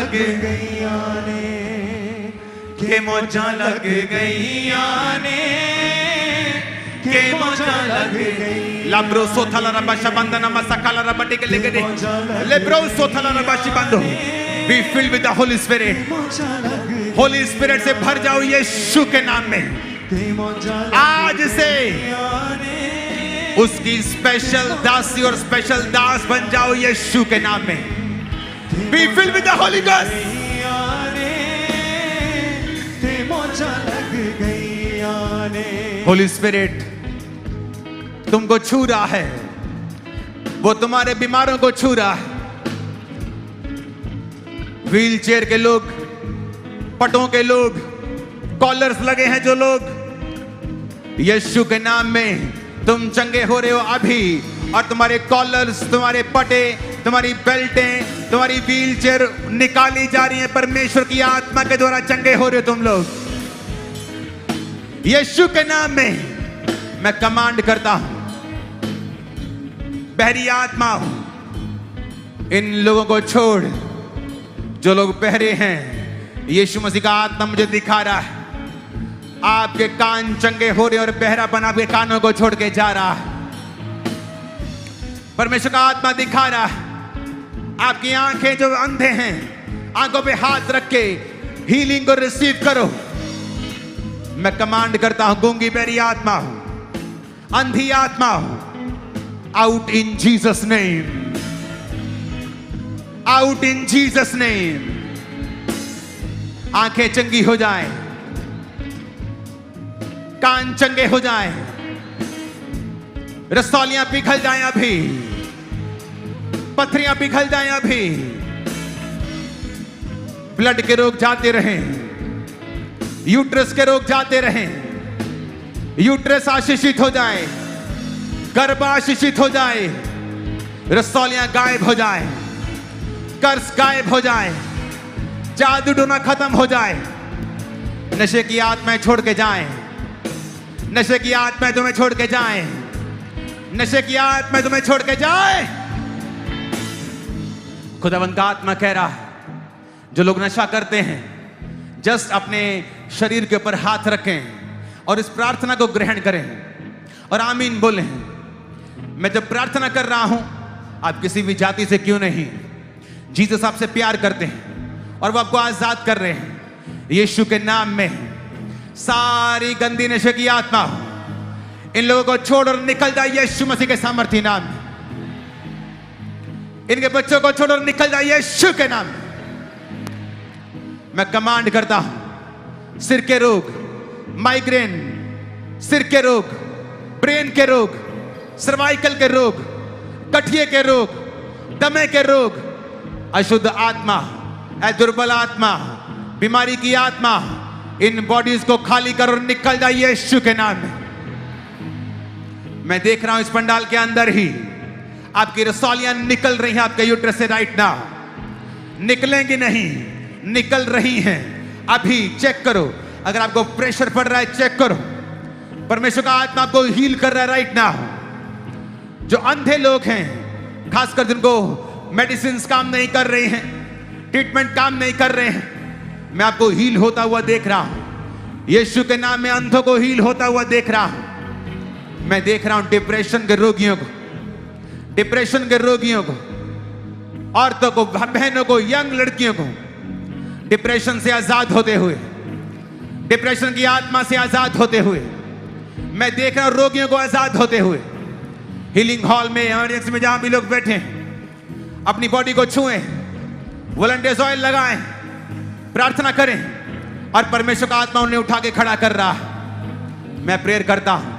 लग गईया ने, के मौजा लग गईया ने, के मौजा लग गई। लाब्रो सोथला रबाशा बंदना मसकाला रबटी के लेके दे लेब्रो सोथला रबाशी बंदो। Be filled with the holy spirit, holy spirit से भर जाओ यीशु के नाम में। आज से उसकी स्पेशल दासी और स्पेशल दास बन जाओ यीशु के नाम में। B filled with the Holi ghost. Holi spirit तुमको छू रहा है, वो तुम्हारे बीमारों को छू रहा है। व्हील चेयर के लोग, पटों के लोग, कॉलर्स लगे हैं जो लोग, यीशु के नाम में तुम चंगे हो रहे हो अभी। और तुम्हारे कॉलर्स, तुम्हारे पटे, तुम्हारी बेल्टें, तुम्हारी व्हील चेयर निकाली जा रही है। परमेश्वर की आत्मा के द्वारा चंगे हो रहे हो तुम लोग यीशु के नाम में। मैं कमांड करता हूं, बहरी आत्मा इन लोगों को छोड़। जो लोग बहरे हैं, यीशु मसीह का आत्मा मुझे दिखा रहा है, आपके कान चंगे हो रहे और बहरापन आपके कानों को छोड़ के जा रहा है। परमेश्वर का आत्मा दिखा रहा है, आपकी आंखें जो अंधे हैं, आंखों पे हाथ रख के हीलिंग को रिसीव करो। मैं कमांड करता हूं, गूंगी बहरी आत्मा हूं, अंधी आत्मा हूं, out in Jesus name, out in Jesus name. आंखें चंगी हो जाएं, कान चंगे हो जाएं, रसौलियां पिघल जाएं अभी, पथरियां पिघल जाएं अभी। ब्लड के रोग जाते रहें, यूट्रस के रोग जाते रहें, यूट्रस आशीषित हो जाए, गर्भ आशीषित हो जाए, रसौलियां गायब हो जाए, कर्ज गायब हो जाए, जादू टोना खत्म हो जाए। नशे की आत्माएं छोड़ के जाएं, नशे की आत्माएं तुम्हें छोड़ के जाएं, नशे की आत्माएं तुम्हें छोड़ के जाएं। खुदावंद का आत्मा कह रहा है, जो लोग नशा करते हैं, जस्ट अपने शरीर के ऊपर हाथ रखें और इस प्रार्थना को ग्रहण करें और आमीन बोलें। मैं जब प्रार्थना कर रहा हूं, आप किसी भी जाति से क्यों नहीं, जीसस आपसे प्यार करते हैं और वो आपको आजाद कर रहे हैं। यीशु के नाम में सारी गंदी नशे की आत्मा इन लोगों को छोड़ और निकल जाए यीशु मसीह के सामर्थ्य नाम में। इनके बच्चों को छोड़ और निकल जाए यीशु के नाम में। मैं कमांड करता हूं, सिर के रोग, माइग्रेन, सिर के रोग, ब्रेन के रोग, सर्वाइकल के रोग, गठिए के रोग, दमे के रोग, अशुद्ध आत्मा, दुर्बल आत्मा, बीमारी की आत्मा, इन बॉडीज को खाली कर और निकल जाए यीशु के नाम में। मैं देख रहा हूं इस पंडाल के अंदर ही आपकी रसौलियां निकल रही हैं आपके यूट्रस से राइट नाउ। निकलेंगी नहीं, निकल रही हैं अभी। चेक करो, अगर आपको प्रेशर पड़ रहा है चेक करो। परमेश्वर का आत्मा आपको हील कर रहा है राइट नाउ। जो अंधे लोग हैं, खासकर जिनको मेडिसिन काम नहीं कर रही हैं, ट्रीटमेंट काम नहीं कर रहे हैं, मैं आपको हील होता हुआ देख रहा हूं। यीशु के नाम में अंधों को हील होता हुआ देख रहा हूं। मैं देख रहा हूं डिप्रेशन के रोगियों को, डिप्रेशन के रोगियों को, औरतों को, बहनों को, यंग लड़कियों को डिप्रेशन से आजाद होते हुए, डिप्रेशन की आत्मा से आजाद होते हुए। मैं देख रहा हूं रोगियों को आजाद होते हुए। हीलिंग हॉल में, इमरजेंसी में जहां भी लोग बैठे हैं, अपनी बॉडी को छुएं, वॉलंटियर्स ऑयल लगाएं, प्रार्थना करें और परमेश्वर का आत्मा उन्हें उठा के खड़ा कर रहा है। मैं प्रेयर करता हूं,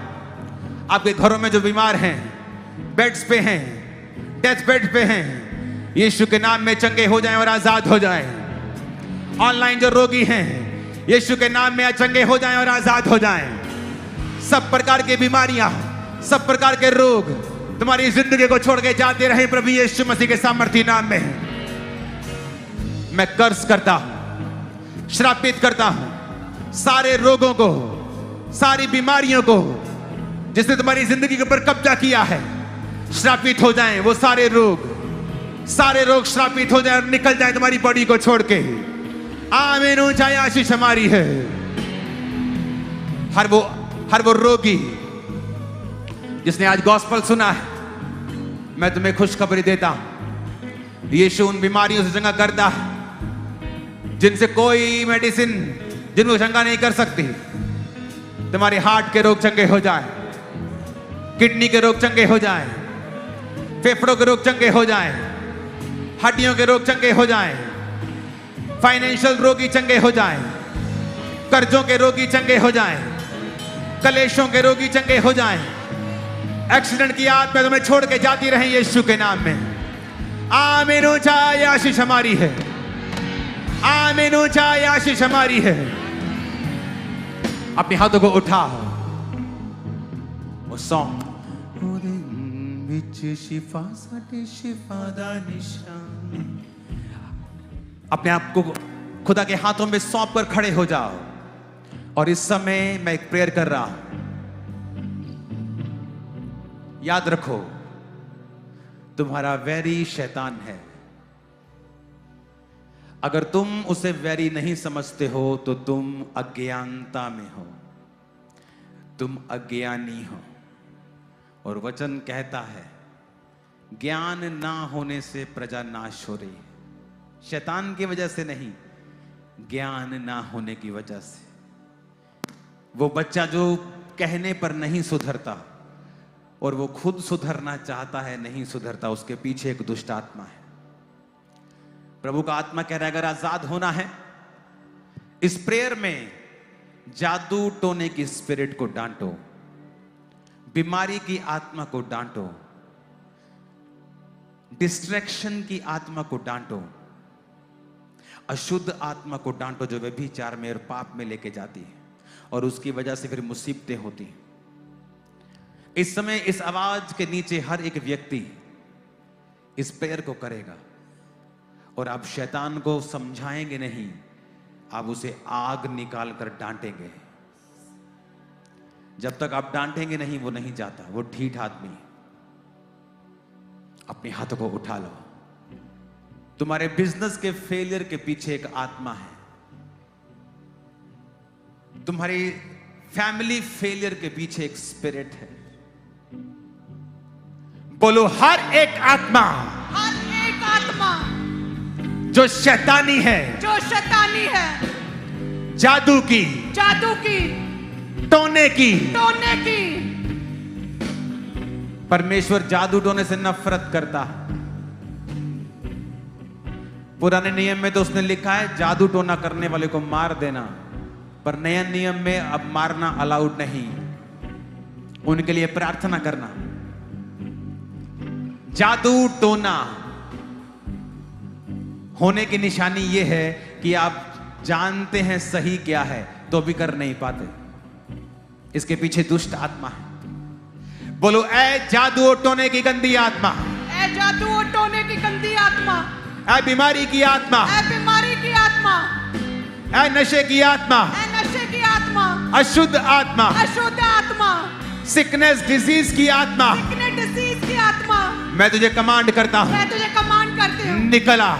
आपके घरों में जो बीमार हैं, बेड्स पे हैं, डेथ बेड पे हैं, यीशु के नाम में चंगे हो जाएं और आजाद हो जाएं। ऑनलाइन जो रोगी हैं, यीशु के नाम में चंगे हो जाएं और आजाद हो जाएं। सब प्रकार की बीमारियां, सब प्रकार के रोग तुम्हारी जिंदगी को छोड़ के जाते रहे प्रभु यीशु मसीह के सामर्थ्य नाम में। मैं कर्ज करता हूं, श्रापित करता हूं सारे रोगों को, सारी बीमारियों को जिसने तुम्हारी जिंदगी के ऊपर कब्जा किया है। श्रापित हो जाएं वो सारे रोग, सारे रोग श्रापित हो जाए और निकल जाए तुम्हारी बॉडी को छोड़ के। आमीन। ऊंचाई आशीष हमारी है। हर वो रोगी जिसने आज गॉस्पेल सुना है, मैं तुम्हें खुशखबरी देता हूं, यीशु उन बीमारियों से चंगा करता है जिनसे कोई मेडिसिन जिनको चंगा नहीं कर सकती। तुम्हारे हार्ट के रोग चंगे हो जाए, किडनी के रोग चंगे हो जाए, फेफड़ों के रोग चंगे हो जाए, हड्डियों के रोग चंगे हो जाए, फाइनेंशियल रोगी चंगे हो जाए, कर्जों के रोगी चंगे हो जाए, कलेशों के रोगी चंगे हो जाए, एक्सीडेंट की आत्मा तुम्हें छोड़ के जाती रहे यीशु के नाम में। आमीन। ऊंचाई आशीष हमारी है। आमीन। ऊंचाई आशीष हमारी है। अपने हाथों को उठाओ। वो सॉन्ग अपने आप को खुदा के हाथों में सौंप कर खड़े हो जाओ। और इस समय मैं एक प्रेयर कर रहा हूं। याद रखो, तुम्हारा वैरी शैतान है। अगर तुम उसे वैरी नहीं समझते हो तो तुम अज्ञानता में हो, तुम अज्ञानी हो। और वचन कहता है ज्ञान ना होने से प्रजा नाश हो रही है। शैतान की वजह से नहीं, ज्ञान ना होने की वजह से। वो बच्चा जो कहने पर नहीं सुधरता और वो खुद सुधरना चाहता है, नहीं सुधरता, उसके पीछे एक दुष्ट आत्मा है। प्रभु का आत्मा कह रहा है अगर आजाद होना है, इस प्रेयर में जादू टोने की स्पिरिट को डांटो, बीमारी की आत्मा को डांटो, डिस्ट्रैक्शन की आत्मा को डांटो, अशुद्ध आत्मा को डांटो जो व्यभिचार में और पाप में लेके जाती है और उसकी वजह से फिर मुसीबतें होती हैं। इस समय इस आवाज के नीचे हर एक व्यक्ति इस प्रेयर को करेगा और आप शैतान को समझाएंगे नहीं, आप उसे आग निकाल कर डांटेंगे। जब तक आप डांटेंगे नहीं वो नहीं जाता, वो ढीठ आदमी। अपने हाथों को उठा लो। तुम्हारे बिजनेस के फेलियर के पीछे एक आत्मा है, तुम्हारी फैमिली फेलियर के पीछे एक स्पिरिट है। बोलो हर एक आत्मा जो शैतानी है, जादू की, टोने की, परमेश्वर जादू टोने से नफरत करता है। पुराने नियम में तो उसने लिखा है जादू टोना करने वाले को मार देना, पर नए नियम में अब मारना अलाउड नहीं, उनके लिए प्रार्थना करना। जादू टोना होने की निशानी यह है कि आप जानते हैं सही क्या है तो भी कर नहीं पाते। इसके पीछे दुष्ट आत्मा है। बोलो ऐ जादू टोने की गंदी आत्मा, ऐ जादू टोने की गंदी आत्मा, ऐ बीमारी की आत्मा, ऐ बीमारी की आत्मा, ऐ नशे की आत्मा, ऐ नशे की आत्मा, अशुद्ध आत्मा, अशुद्ध आत्मा, सिकनेस डिजीज की आत्मा, सिकनेस डिजीज की आत्मा, मैं तुझे कमांड करता हूं, मैं तुझे कमांड करती हूँ, निकला।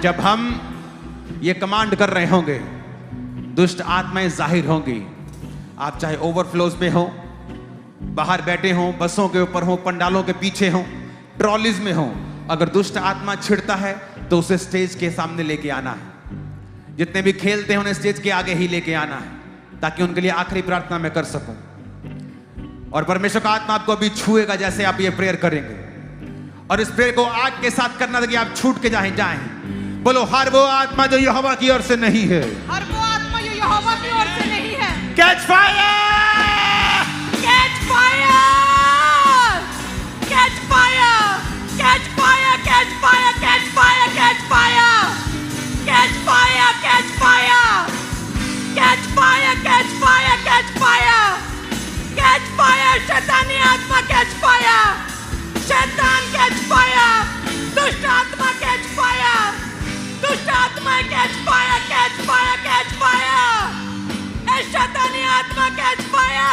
जब हम ये कमांड कर रहे होंगे दुष्ट आत्माएं जाहिर होंगी। आप चाहे ओवरफ्लोज में हो, बाहर बैठे हो, बसों के ऊपर हो, पंडालों के पीछे हो, ट्रॉलीज में हो, अगर दुष्ट आत्मा छिड़ता है तो उसे स्टेज के सामने लेके आना है। जितने भी खेलते हैं उन्हें स्टेज के आगे ही लेके आना है ताकि उनके लिए आखिरी प्रार्थना मैं कर सकूं। और परमेश्वर का आत्मा आपको अभी छुएगा जैसे आप ये प्रेयर करेंगे। और इस प्रेयर को आग के साथ करना ताकि आप छूट के जाएं। बोलो हर वो आत्मा जो यहोवा की ओर से नहीं है, हर वो आत्मा जो यहोवा की ओर से नहीं है, catch fire, catch fire, catch fire, catch fire, catch fire, catch fire, catch fire, catch fire, catch fire, catch fire, catch fire, catch fire, catch fire, शैतानी आत्मा कैच फायर, शैतान कैच फायर, दुष्ट आत्मा कैच फायर, दुष्ट आत्मा catch fire, catch fire, catch fire, ए शैतानी आत्मा catch fire,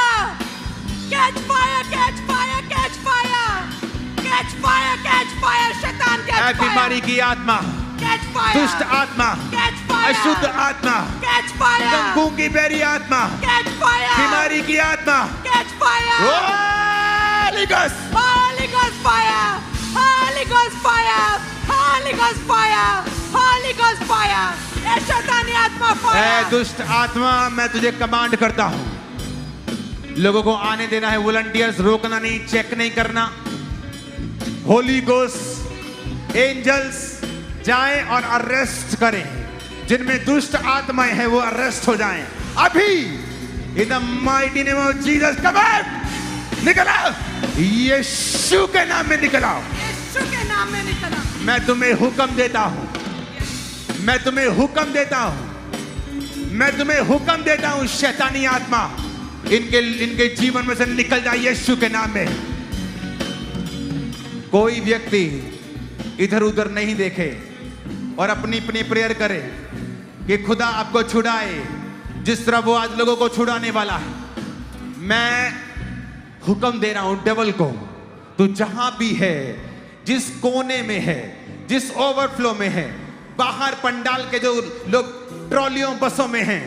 catch fire, catch fire, catch fire, catch fire, catch fire, शैतान कैच Catch बीमारी fire. की आत्मा, Catch fire. दुष्ट आत्मा, Catch fire. अशुद्ध आत्मा, Catch fire. गूंगी बेरी आत्मा, Catch fire. बीमारी की आत्मा, Catch fire. Holy Ghost, Holy Ghost fire. Holy Ghost fire. Holy Ghost fire. Holy Ghost fire. ए शैतानी आत्मा ए fire. दुष्ट आत्मा, मैं तुझे कमांड करता हूं, लोगों को आने देना है, वॉलंटियर्स रोकना नहीं, चेक नहीं करना। होली गोस्ट एंजल्स जाएं और अरेस्ट करें, जिनमें दुष्ट आत्माएं हैं वो अरेस्ट हो जाएं अभी, in the mighty name of Jesus. Come out, निकल आओ, यीशु के नाम में निकल आओ। यीशु के नाम में निकला। मैं तुम्हें हुक्म देता हूं, मैं तुम्हें हुक्म देता हूं, मैं तुम्हें हुक्म देता हूं, शैतानी आत्मा इनके जीवन में से निकल जाए यीशु के नाम में। कोई व्यक्ति इधर उधर नहीं देखे और अपनी अपनी प्रेयर करे कि खुदा आपको छुड़ाए जिस तरह वो आज लोगों को छुड़ाने वाला है। मैं हुक्म दे रहा हूं डेविल को, तू जहां भी है, जिस कोने में है, जिस ओवरफ्लो में है, बाहर पंडाल के जो लोग ट्रॉलियों बसों में हैं,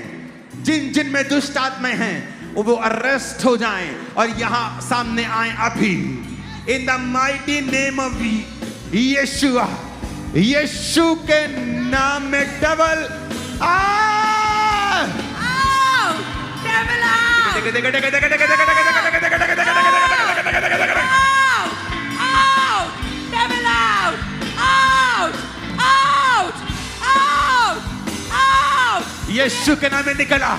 जिन जिन में दुष्ट आत्माएं हैं, वो अरेस्ट हो जाएं और यहां सामने आए अभी, in the mighty name of Yeshu. Yeshu के नाम में devil Out. Devil out. Out. Devil out. Out. Out. Out. Out. यीशु के नाम में निकला,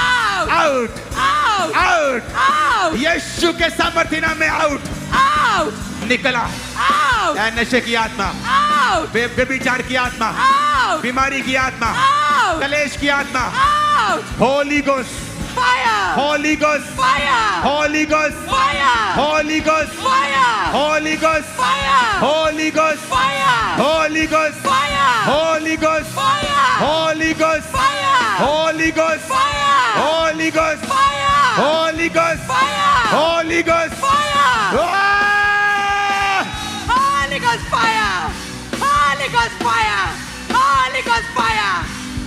Out. Out Out. Out, Out. यीशु के सामर्थ्य नाम में आउट, Out. निकला। Out. ऐ नशे की आत्मा, Out. व्यभिचार की आत्मा, Out. बीमारी की आत्मा, Out. कलेश की आत्मा, Out. Holi ghost, Fire. Holi ghost, Fire. Holi ghost, Fire. Holi ghost, Fire. Holi ghost, Fire. Holi ghost, Fire. Holi ghost, Fire. Holi ghost, Fire. Holi ghost, Fire. Holi ghost, Fire. Holi ghost, Fire. Holi ghost, Fire. Holi ghost, Fire. आह! Holy Ghost fire. Holy Ghost fire. Holy Ghost fire.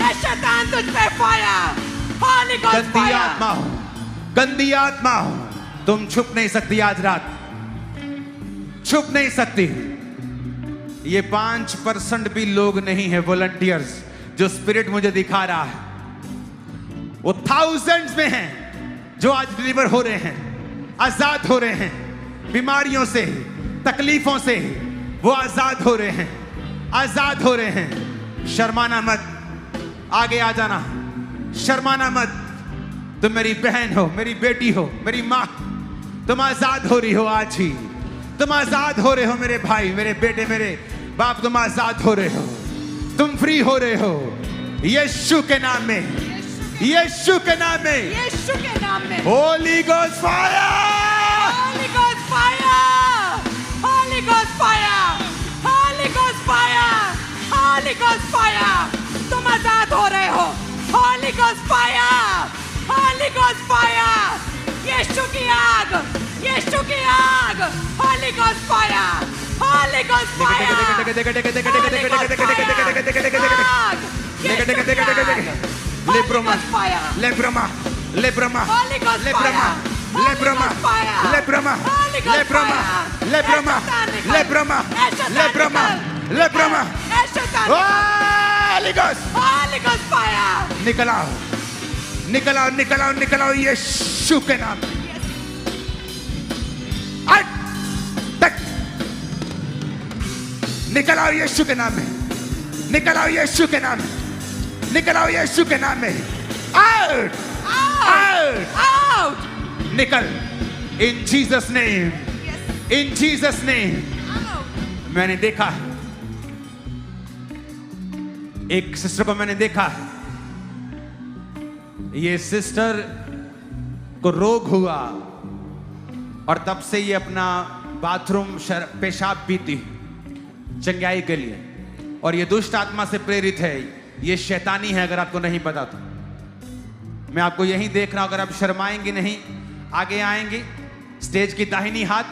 ए शैतान तुझ पे fire. Holy Ghost गंदी fire. आत्मा हो, गंदी आत्मा हो, तुम छुप नहीं सकती आज रात, छुप नहीं सकती। ये 5% भी लोग नहीं है वॉलंटियर्स जो स्पिरिट मुझे दिखा रहा है, वो थाउजेंड्स में हैं जो आज डिलीवर हो रहे हैं, आजाद हो रहे हैं, बीमारियों से, तकलीफों से वो आजाद हो रहे हैं, आजाद हो रहे हैं। शर्माना मत, आगे आ जाना, शर्माना मत। तुम मेरी बहन हो, मेरी बेटी हो, मेरी माँ, तुम आजाद हो रही हो आज ही, तुम आजाद हो रहे हो मेरे भाई, मेरे बेटे, मेरे बाप, तुम आजाद हो रहे हो, तुम फ्री हो रहे हो यीशु के नाम में, यीशु के नाम में। यीशु के नाम में। Holi ghost fire, Holy Ghost fire. Holy Ghost fire. Holy Ghost fire. Holy Ghost fire. तुम आजाद हो रहे हो। Holy Ghost fire. Holy Ghost fire. यीशु की आग, यीशु की आग। Holy Ghost fire. Holy Ghost fire. Holy Ghost fire. आग। यीशु की आग। Holy Ghost fire. लेब्रमा, लेब्रमा, Holy Ghost लेब्रमा, fire. लेब्रमा, Holy Ghost fire. लेब्रमा, Holy Ghost लेब्रमा, fire. लेब्रमा, ऐसा निकल। लेब्रमा, ऐसा लेब्रमा, निकल। लेब्रमा। ऐसा Holi ghost, Holy Ghost fire. निकल आओ, निकल आओ, निकल आओ, निकल आओ यीशु के नाम में। हट, तक, निकल आओ यीशु के नाम में, निकल आओ यीशु के नाम में, निकल आओ यीशु के नाम में। Out, out, Out. निकल, इन जीसस नेम, Yes. इन जीसस नेम। Out. मैंने देखा है, एक सिस्टर को मैंने देखा है, ये सिस्टर को रोग हुआ और तब से ये अपना बाथरूम पेशाब पीती चंगाई के लिए, और ये दुष्ट आत्मा से प्रेरित है, ये शैतानी है। अगर आपको नहीं पता तो मैं आपको यहीं देख रहा हूं, अगर आप शर्माएंगे नहीं, आगे आएंगे, स्टेज की दाहिनी हाथ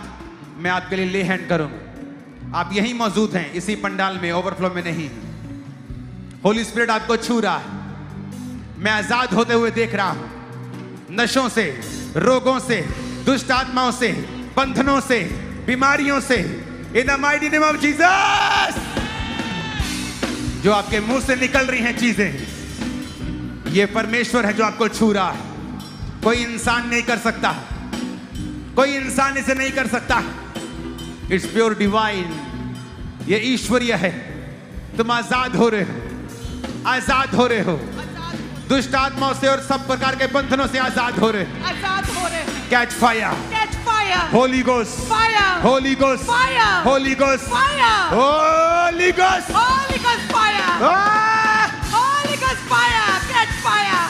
मैं आपके लिए ले हैंड करूंगा। आप यहीं मौजूद हैं, इसी पंडाल में, ओवरफ्लो में नहीं। होली स्पिरिट आपको छू रहा है। मैं आजाद होते हुए देख रहा हूं, नशों से, रोगों से, दुष्ट आत्माओं से, बंधनों से, बीमारियों से, इन the mighty name of Jesus. जो आपके मुंह से निकल रही हैं चीजें, ये परमेश्वर है जो आपको छू रहा है। कोई इंसान नहीं कर सकता, कोई इंसान इसे नहीं कर सकता। इट्स प्योर डिवाइन, ये ईश्वरीय है। तुम आजाद हो रहे हो, आजाद हो रहे हो, दुष्ट आत्माओं से और सब प्रकार के बंधनों से आजाद हो रहे हो। आजाद हो रहे हैं। Catch fire, catch fire, holy ghost, fire, holy ghost, fire, holy ghost, fire, holy ghost, Holi ghost fire, holy ghost fire, catch fire,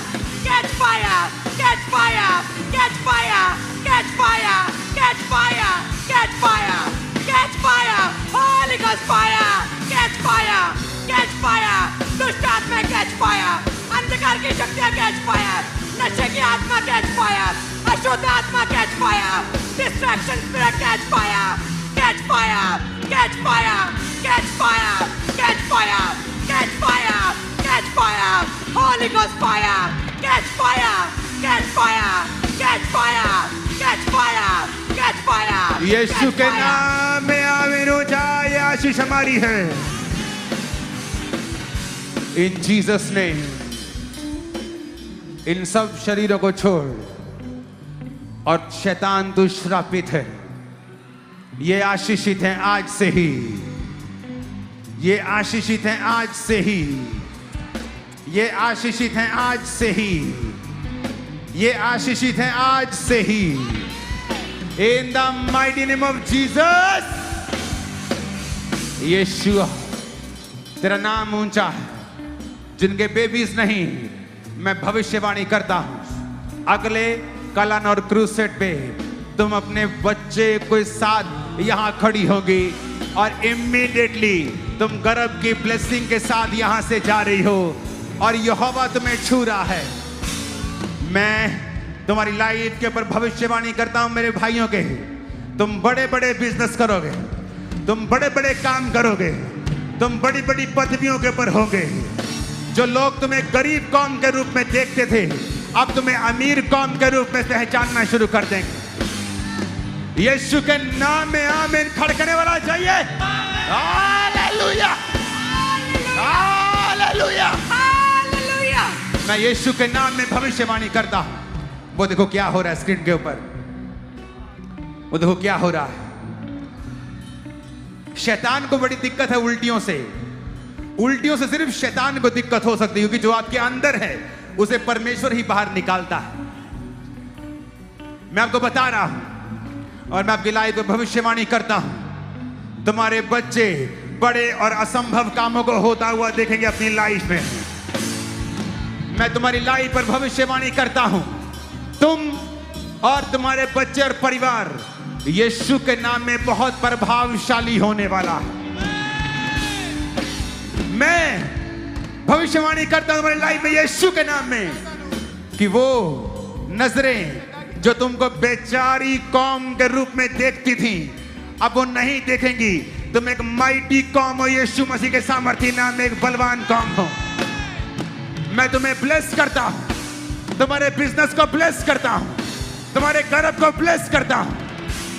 catch fire, catch fire, catch fire, catch fire, catch fire, catch fire, catch fire, holy ghost fire, catch fire, catch fire, दुष्ट आत्मा catch fire, अंधकार की शक्तियां catch fire, नशे की आत्मा catch fire, अशुद्ध आत्मा catch fire, distraction spirit catch fire, catch fire, catch fire, catch fire, catch fire, catch fire, catch fire, holy ghost fire, catch fire, catch fire, catch fire, catch fire, catch fire. Yeshu के नाम में आमीन हो जाए। आशीष हमारी है। इन Jesus name, इन सब शरीरों को छोड़, और शैतान दुष्प्रापित है। ये आशीषित हैं आज से ही, ये आशीषित हैं आज से ही, ये आशीषित हैं आज से ही, ये आशीषित हैं आज से ही। In the mighty name of Jesus. Yeshu, तेरा नाम ऊंचा है। जिनके बेबीज नहीं, मैं भविष्यवाणी करता हूं, अगले कलन और क्रूसेड पे तुम अपने बच्चे के साथ यहां खड़ी होगी और इमीडिएटली तुम गर्भ की ब्लेसिंग के साथ यहां से जा रही हो और यहोवा तुम्हें छू रहा है। मैं तुम्हारी लाइफ के ऊपर भविष्यवाणी करता हूं मेरे भाइयों के, तुम बड़े बड़े बिजनेस करोगे, तुम बड़े बड़े काम करोगे, तुम बड़ी बड़ी पदवियों के ऊपर होगे। जो लोग तुम्हें गरीब कौम के रूप में देखते थे, अब तुम्हें अमीर कौम के रूप में पहचानना शुरू कर देंगे। यीशु के नाम में आमीन खड़कने वाला चाहिए। Hallelujah, hallelujah, hallelujah. मैं यीशु के नाम में भविष्यवाणी करता हूं। वो देखो क्या हो रहा है स्क्रीन के ऊपर, वो देखो क्या हो रहा है। शैतान को बड़ी दिक्कत है उल्टियों से। उल्टियों से सिर्फ शैतान को दिक्कत हो सकती है, क्योंकि जो आपके अंदर है उसे परमेश्वर ही बाहर निकालता है। मैं आपको बता रहा हूं और मैं आपकी लाइफ में भविष्यवाणी करता हूं, तुम्हारे बच्चे बड़े और असंभव कामों को होता हुआ देखेंगे अपनी लाइफ में। मैं तुम्हारी लाइफ पर भविष्यवाणी करता हूं, तुम और तुम्हारे बच्चे और परिवार यीशु के नाम में बहुत प्रभावशाली होने वाला है। मैं भविष्यवाणी करता हूं तुम्हारी लाइफ में यीशु के नाम में कि वो नजरें जो तुमको बेचारी कौम के रूप में देखती थी, अब वो नहीं देखेंगी। तुम एक माइटी कौम हो, यीशु मसीह के सामर्थ्य नाम में एक बलवान कौम हो। मैं तुम्हें ब्लेस करता हूं, तुम्हारे बिजनेस को ब्लेस करता हूं, तुम्हारे गर्भ को ब्लेस करता हूं,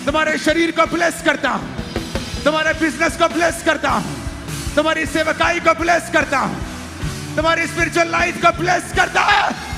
तुम्हारे शरीर को ब्लेस करता हूं, तुम्हारे बिजनेस को ब्लेस करता हूं, तुम्हारी सेवकाई को ब्लेस करता हूं, तुम्हारी स्पिरिचुअल लाइफ को ब्लेस करता हूं।